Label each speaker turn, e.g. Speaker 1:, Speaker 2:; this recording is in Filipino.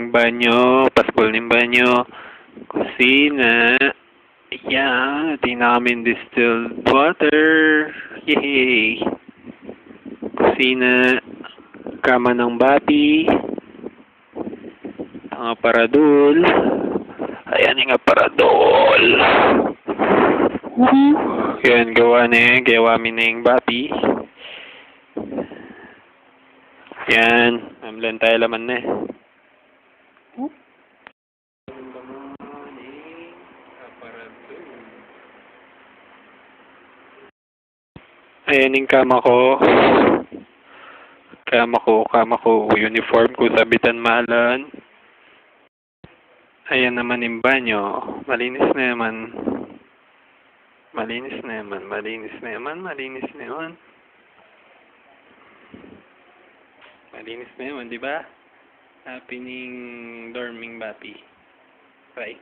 Speaker 1: ng banyo, paskol ng banyo, kusina. Ayan, tingnan namin distilled water. Yay! Kusina, kama ng bapi, ang aparador. Ayan yung aparador. Yan, gawa na yan. Gawa mi na yung bapi. Yan. Amlan tayo laman na eh. Ayan yung kama ko. Kama ko. Uniform ko, sabitan malan. Ayan naman yung banyo. Malinis na naman. Malinis na naman, di ba? Happy ning dorming bapi. Right?